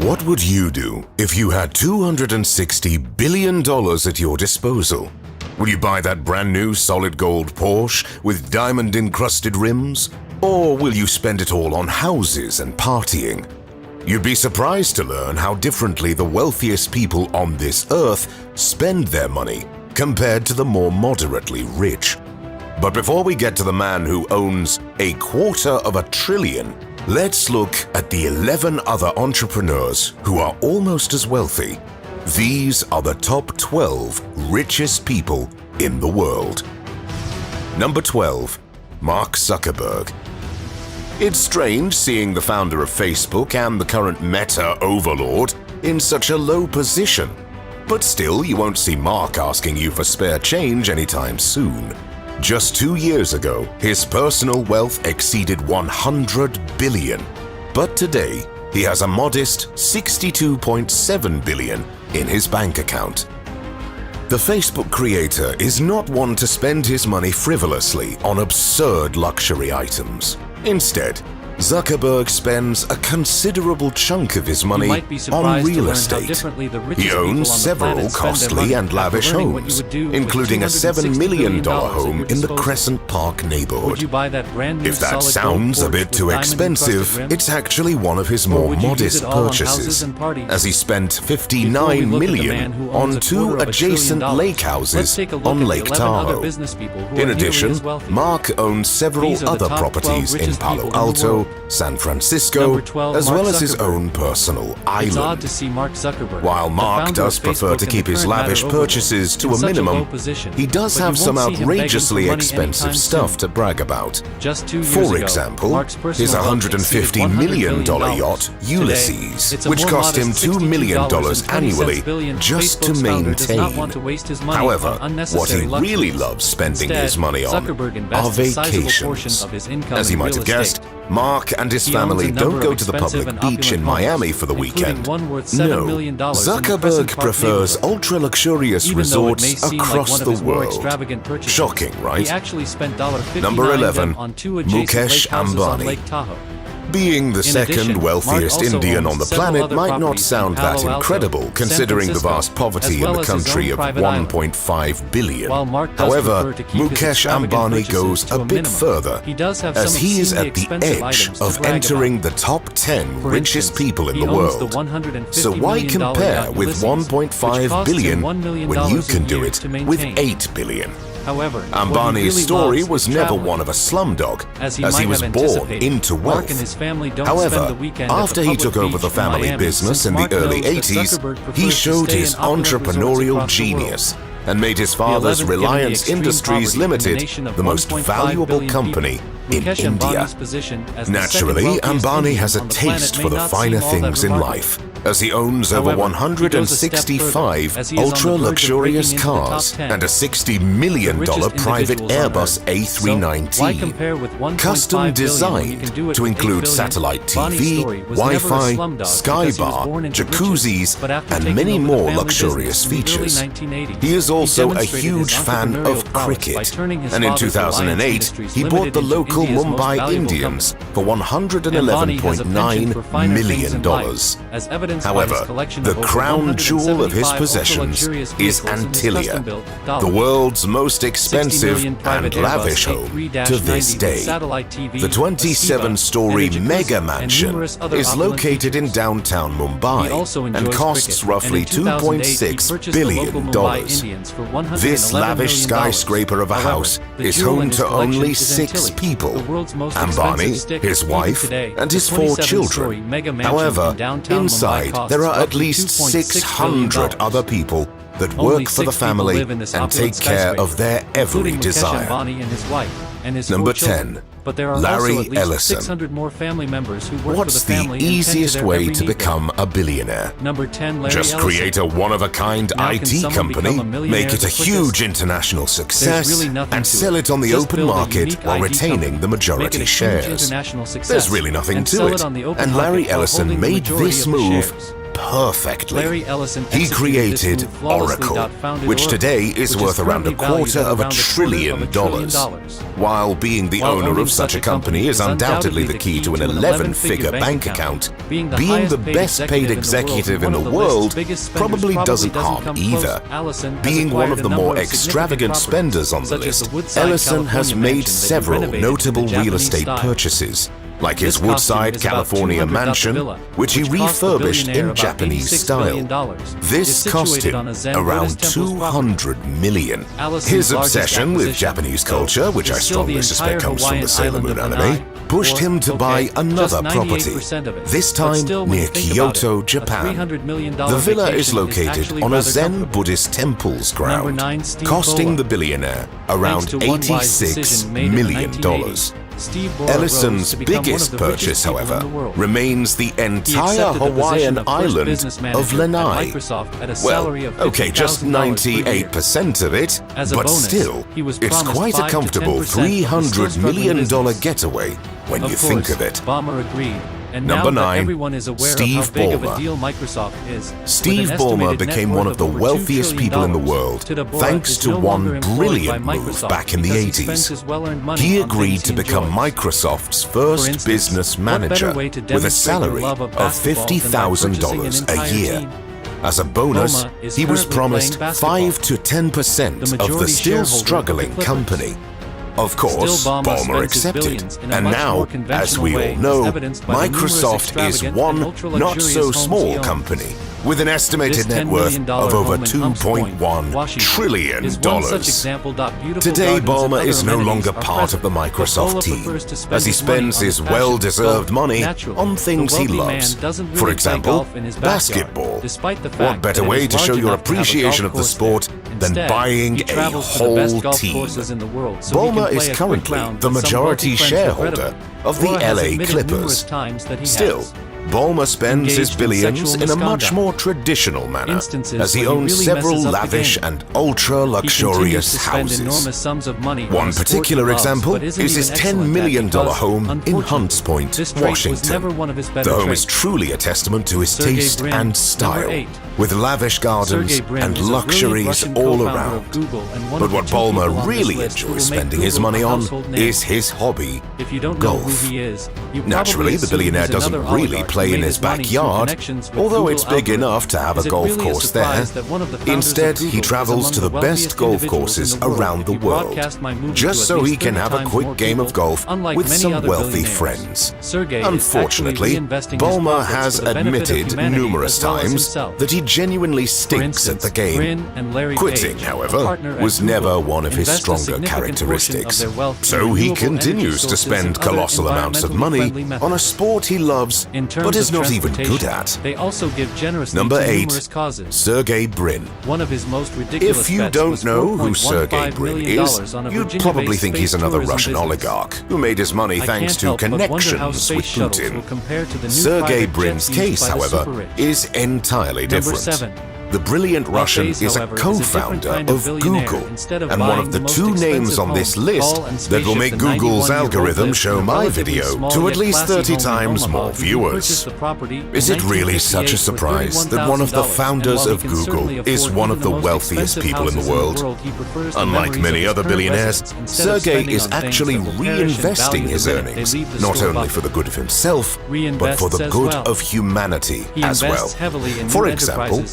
What would you do if you had $260 billion at your disposal? Will you buy that brand new solid gold Porsche with diamond-encrusted rims? Or will you spend it all on houses and partying? You'd be surprised to learn how differently the wealthiest people on this earth spend their money compared to the more moderately rich. But before we get to the man who owns $250 billion, let's look at the 11 other entrepreneurs who are almost as wealthy. These are the top 12 richest people in the world. Number 12. Mark Zuckerberg. It's strange seeing the founder of Facebook and the current Meta overlord in such a low position. But still, you won't see Mark asking you for spare change anytime soon. Just 2 years ago, his personal wealth exceeded $100 billion. But today, he has a modest $62.7 billion in his bank account. The Facebook creator is not one to spend his money frivolously on absurd luxury items. Instead, Zuckerberg spends a considerable chunk of his money on real estate. He owns several costly and lavish homes, including a $7 million home in the Crescent Park neighborhood. If that sounds a bit too expensive, it's actually one of his more modest purchases, as he spent $59 million on 2 adjacent lake houses on Lake Tahoe. In addition, Mark owns several other properties in Palo Alto, San Francisco, as well as his own personal island. While Mark does prefer to keep his lavish purchases to a minimum, he does have some outrageously expensive stuff to brag about. For example, his $150 million yacht, Ulysses, which cost him $2 million annually just to maintain. However, what he really loves spending his money on are vacations. As you might have guessed, Mark and his family don't go to the public beach in Miami for the weekend. No, Zuckerberg prefers ultra-luxurious resorts across the world. Shocking, right? Number 11. Mukesh Ambani. Being the second wealthiest Indian on the planet might not sound that incredible considering the vast poverty in the country of 1.5 billion. However, Mukesh Ambani goes a bit further, as he is at the edge of entering the top 10 richest people in the world. So why compare with 1.5 billion when you can do it with 8 billion? Ambani's story was never one of a slumdog, as he was born into wealth. However, after he took over the family business in the early 80s, he showed his entrepreneurial genius and made his father's Reliance Industries Limited the most valuable company in India. Naturally, Ambani has a taste for the finer things in life, as he owns over 165 ultra-luxurious cars and a $60 million private Airbus A319, custom designed to include satellite TV, Wi-Fi, skybar, jacuzzis, and many more luxurious features. He is also a huge fan of cricket, and in 2008, he bought the local Mumbai Indians for $111.9 million. However, the crown jewel of his possessions is Antilia, the world's most expensive and lavish home to this day. The 27-story mega mansion is located in downtown Mumbai and costs roughly $2.6 billion. This lavish skyscraper of a house is home to only 6 people: Ambani, his wife, and his 4 children. However, inside there are at least 600 other people that work for the family and take care of their every desire. Number 10. Larry Ellison. What's the easiest way to become a billionaire? Just create a one-of-a-kind IT company, make it a huge international success, and sell it on the open market while retaining the majority shares. There's really nothing to it, and Larry Ellison made this move perfectly. Larry Ellison He created executed this move flawlessly. Oracle, Founded which Oracle, today is which worth around currently valued at $250 around billion. While being the owner of such a company is undoubtedly the key to an 11-figure bank account, being the best-paid executive in the world probably doesn't harm either. Being one of the more extravagant spenders on the list, Ellison has made several notable real estate purchases, like his Woodside, California mansion, which he refurbished in Japanese style. This cost him around $200 million. His obsession with Japanese culture, which I strongly suspect comes from the Sailor Moon anime, pushed him to buy another property, this time near Kyoto, Japan. The villa is located on a Zen Buddhist temple's ground, costing the billionaire around $86 million. Ellison's biggest purchase, however, remains the entire Hawaiian island of Lanai. Well, okay, just 98% of it, but still, it's quite a comfortable $300 million getaway when you think of it. Number 9, Steve Ballmer. Steve Ballmer became one of the wealthiest people in the world thanks to one brilliant move back in the 80s. He agreed to become Microsoft's first business manager with a salary of $50,000 a year. As a bonus, he was promised 5 to 10% of the still struggling company. Of course, Ballmer accepted, and now, as we all know, Microsoft is one not-so-small company with an estimated net worth of over $2.1 trillion. Today, Ballmer is no longer part of the Microsoft team, as he spends his well-deserved money on things he loves. For example, basketball. What better way to show your appreciation of the sport than buying a whole team? Ballmer is currently the majority shareholder of the LA Clippers. Still, Ballmer spends his billions in a much more traditional manner, as he owns several lavish and ultra-luxurious houses. One particular example is his $10 million home in Hunts Point, Washington. The home is truly a testament to his taste and style, with lavish gardens and luxuries all around. But what Ballmer really enjoys spending his money on is his hobby, golf. Naturally, the billionaire doesn't really play in his backyard, although it's big enough to have a golf course there. Instead, he travels to the best golf courses around the world, just so he can have a quick game of golf with some wealthy friends. Unfortunately, Ballmer has admitted numerous times that he genuinely stinks at the game. Quitting, however, was never one of his stronger characteristics. So he continues to spend colossal amounts of money on a sport he loves but is not even good at. Number 8, Sergey Brin. If you don't know who Sergey Brin is, you'd probably think he's another Russian oligarch who made his money thanks to connections with Putin. Sergey Brin's case, however, is entirely different. The brilliant Russian is a co-founder of Google, and one of the 2 names on this list that will make Google's algorithm show my video to at least 30 times more viewers. Is it really such a surprise that one of the founders of Google is one of the wealthiest people in the world? Unlike many other billionaires, Sergey is actually reinvesting his earnings, not only for the good of himself, but for the good of humanity as well. For example,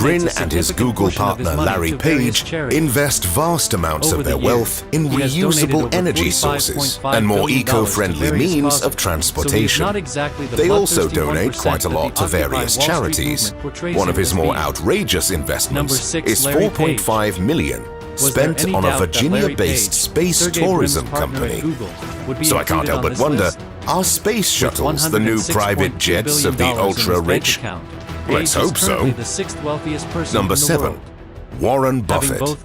Brin and his Google partner Larry Page invest vast amounts of their wealth in reusable energy sources and more eco-friendly means of transportation. They also donate quite a lot to various charities. One of his more outrageous investments is $4.5 million spent on a Virginia-based space tourism company. So I can't help but wonder, are space shuttles the new private jets of the ultra-rich? Let's hope so. Number 7, Warren Buffett.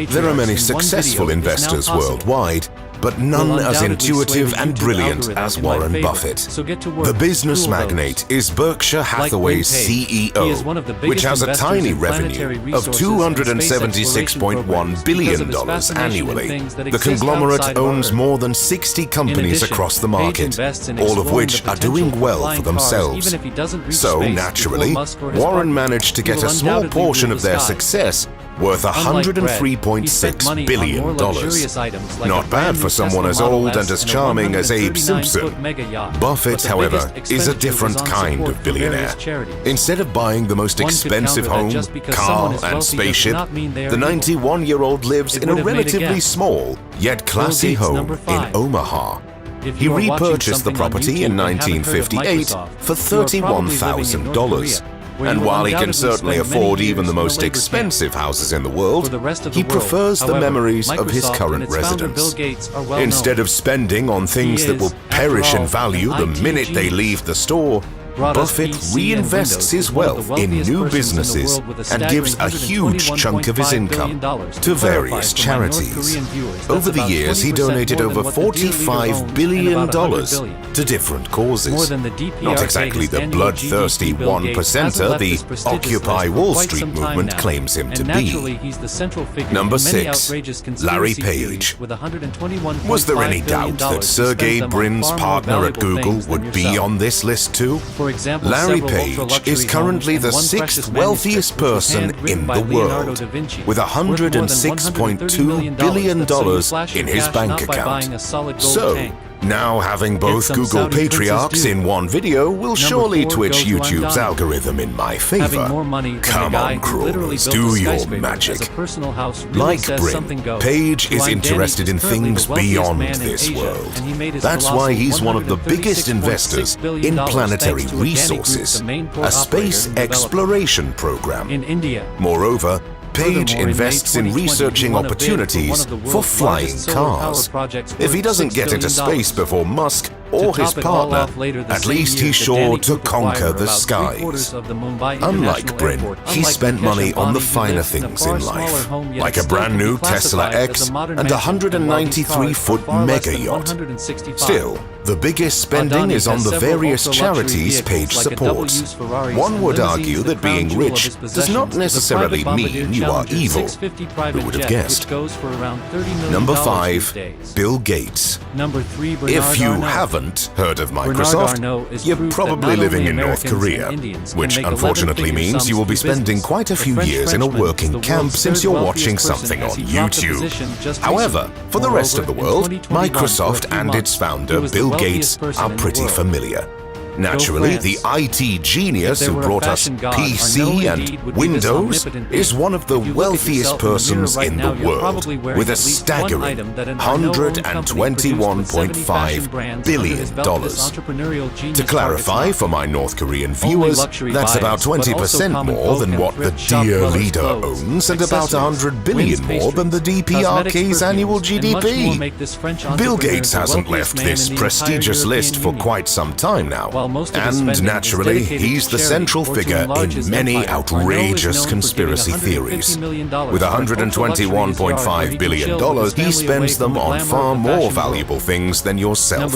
There are many successful investors worldwide, but none as intuitive and brilliant as Warren Buffett. The business magnate is Berkshire Hathaway's CEO, which has a tiny revenue of $276.1 billion annually. The conglomerate owns more than 60 companies across the market, all of which are doing well for themselves. So, naturally, Warren managed to get a small portion of their success worth $103.6 billion. Not bad for someone as old and as charming as Abe Simpson. Buffett, however, is a different kind of billionaire. Instead of buying the most expensive home, car, and spaceship, the 91-year-old lives in a relatively small yet classy home in Omaha. He repurchased the property in 1958 for $31,000. And while he can certainly afford even the most expensive houses in the world, he prefers the memories of his current residence. Instead of spending on things that will perish in value the minute they leave the store, Buffett reinvests his wealth in new businesses and gives a huge chunk of his income to various charities. Over the years, he donated over $45 billion to different causes. Not exactly the bloodthirsty one-percenter the Occupy Wall Street movement claims him to be. Number 6. Larry Page. Was there any doubt that Sergey Brin's partner at Google would be on this list too? Larry Page is currently the 6th wealthiest person in the world, with $106.2 billion in his bank account. So, now having both Google patriarchs in one video will surely twitch YouTube's algorithm in my favor. Come on, crawlers, do your magic. Like Brin, Page is interested in things beyond this world. That's why he's one of the biggest investors in Planetary Resources, a space exploration program. Moreover, Page invests in researching opportunities for flying cars. If he doesn't get into space before Musk or his partner, at least he's sure to conquer the skies. Unlike Brin, he spent money on the finer things in life, like a brand new Tesla X and a 193-foot mega yacht. Still, the biggest spending is on the various charities Page supports. One would argue that being rich does not necessarily mean you are evil. Who would have guessed? Number 5. Bill Gates. If you haven't heard of Microsoft, you're probably living in North Korea, which unfortunately means you will be spending quite a few years in a working camp since you're watching something on YouTube. However, for the rest of the world, Microsoft and its founder, Bill Gates, are pretty familiar. Naturally, the IT genius who brought us PC and Windows is one of the wealthiest persons in the world, with a staggering $121.5 billion. To clarify for my North Korean viewers, that's about 20% more than what the Dear Leader owns and about $100 billion more than the DPRK's annual GDP. Bill Gates hasn't left this prestigious list for quite some time now. And naturally, he's the central figure in many outrageous conspiracy theories. With $121.5 billion, he spends them on far more valuable things than yourself.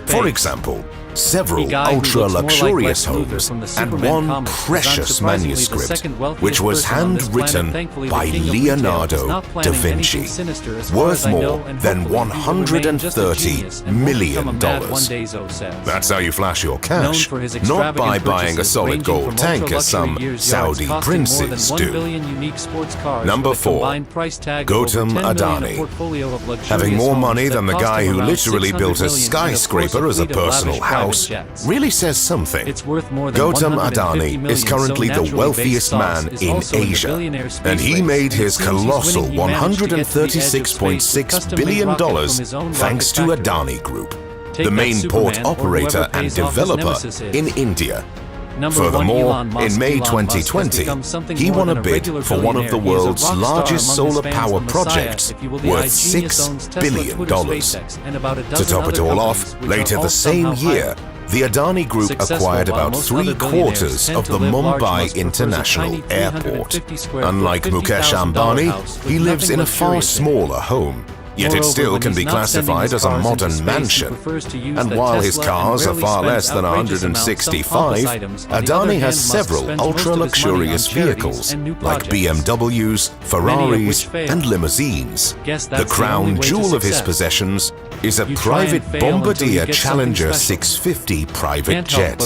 For example, several ultra-luxurious homes and one precious manuscript, which was handwritten by Leonardo da Vinci, worth more than $130 million. That's how you flash your cash, not by buying a solid gold tank as some Saudi princes do. Number 4. Gautam Adani. Having more money than the guy who literally built a skyscraper as a personal house really says something. Gautam Adani is currently the wealthiest man in Asia, and he made his colossal $136.6 billion thanks to Adani Group, the main port operator and developer in India. Furthermore, in May 2020, he won a bid for one of the world's largest solar power projects worth $6 billion. To top it all off, later the same year, the Adani Group acquired about 3/4 of the Mumbai International Airport. Unlike Mukesh Ambani, he lives in a far smaller home. Yet it still can be classified as a modern mansion. And while his cars are far less than 165, Adani has several ultra-luxurious vehicles like BMWs, Ferraris, and limousines. The crown jewel of his possessions is a private Bombardier Challenger 650 private jet,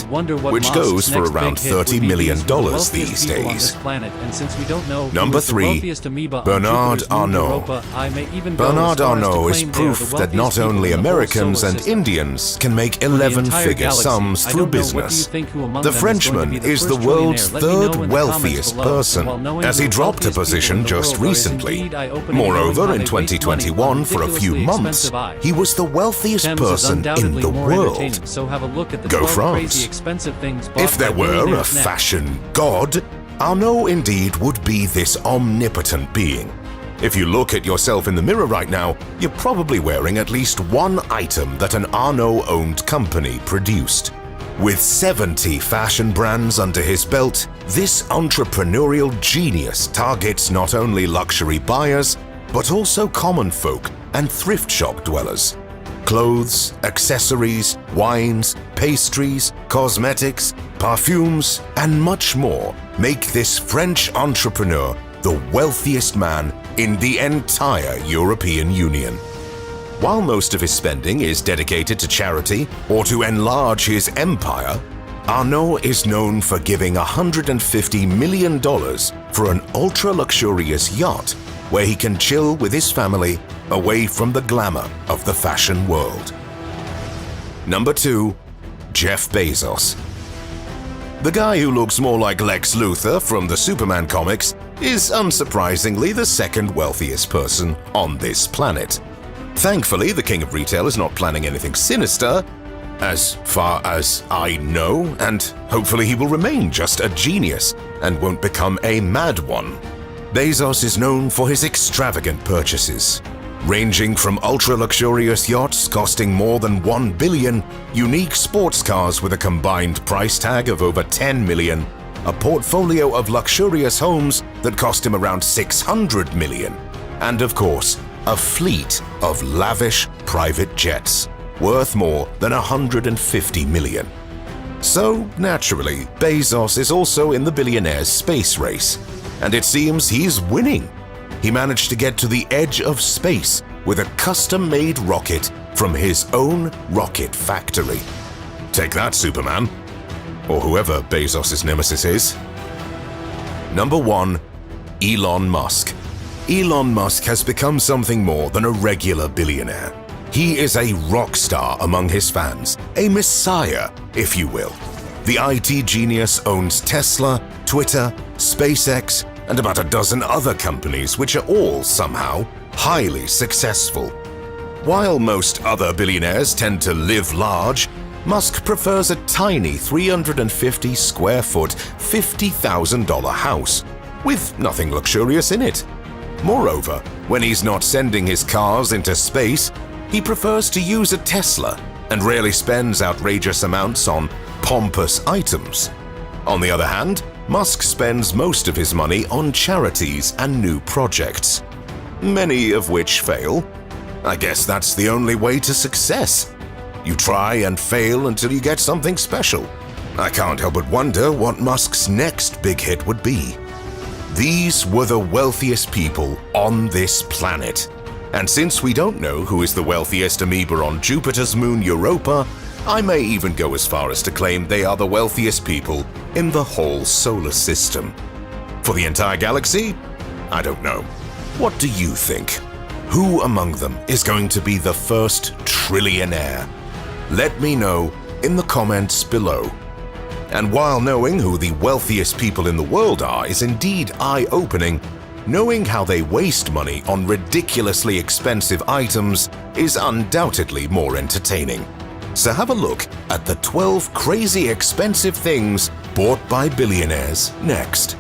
which goes for around $30 million these days. Number 3. Bernard Arnault. Bernard Arnault is proof that not only Americans and Indians can make 11-figure sums through business. The Frenchman is the world's third wealthiest person, as he dropped a position just recently. Moreover, in 2021, for a few months, he was the wealthiest person in the world. Go France. If there were a fashion god, Arnault indeed would be this omnipotent being. If you look at yourself in the mirror right now, you're probably wearing at least one item that an Arnault-owned company produced. With 70 fashion brands under his belt, this entrepreneurial genius targets not only luxury buyers, but also common folk and thrift shop dwellers. Clothes, accessories, wines, pastries, cosmetics, perfumes, and much more make this French entrepreneur the wealthiest man in the entire European Union. While most of his spending is dedicated to charity or to enlarge his empire, Arnault is known for giving $150 million for an ultra-luxurious yacht where he can chill with his family away from the glamour of the fashion world. Number 2. Jeff Bezos. The guy who looks more like Lex Luthor from the Superman comics is unsurprisingly the second wealthiest person on this planet. Thankfully, the king of retail is not planning anything sinister, as far as I know, and hopefully he will remain just a genius and won't become a mad one. Bezos is known for his extravagant purchases, ranging from ultra-luxurious yachts costing more than $1 billion, unique sports cars with a combined price tag of over $10 million, a portfolio of luxurious homes that cost him around $600 million, and of course, a fleet of lavish private jets worth more than $150 million. So, naturally, Bezos is also in the billionaire's space race, and it seems he's winning. He managed to get to the edge of space with a custom-made rocket from his own rocket factory. Take that, Superman. Or whoever Bezos' nemesis is. Number 1. Elon Musk. Elon Musk has become something more than a regular billionaire. He is a rock star among his fans, a messiah, if you will. The IT genius owns Tesla, Twitter, SpaceX, and about a dozen other companies which are all somehow highly successful. While most other billionaires tend to live large, Musk prefers a tiny 350 square foot, $50,000 house, with nothing luxurious in it. Moreover, when he's not sending his cars into space, he prefers to use a Tesla and rarely spends outrageous amounts on pompous items. On the other hand, Musk spends most of his money on charities and new projects, many of which fail. I guess that's the only way to success. You try and fail until you get something special. I can't help but wonder what Musk's next big hit would be. These were the wealthiest people on this planet. And since we don't know who is the wealthiest amoeba on Jupiter's moon Europa, I may even go as far as to claim they are the wealthiest people in the whole solar system. For the entire galaxy? I don't know. What do you think? Who among them is going to be the first trillionaire? Let me know in the comments below. And while knowing who the wealthiest people in the world are is indeed eye-opening, knowing how they waste money on ridiculously expensive items is undoubtedly more entertaining. So have a look at the 12 crazy expensive things bought by billionaires next.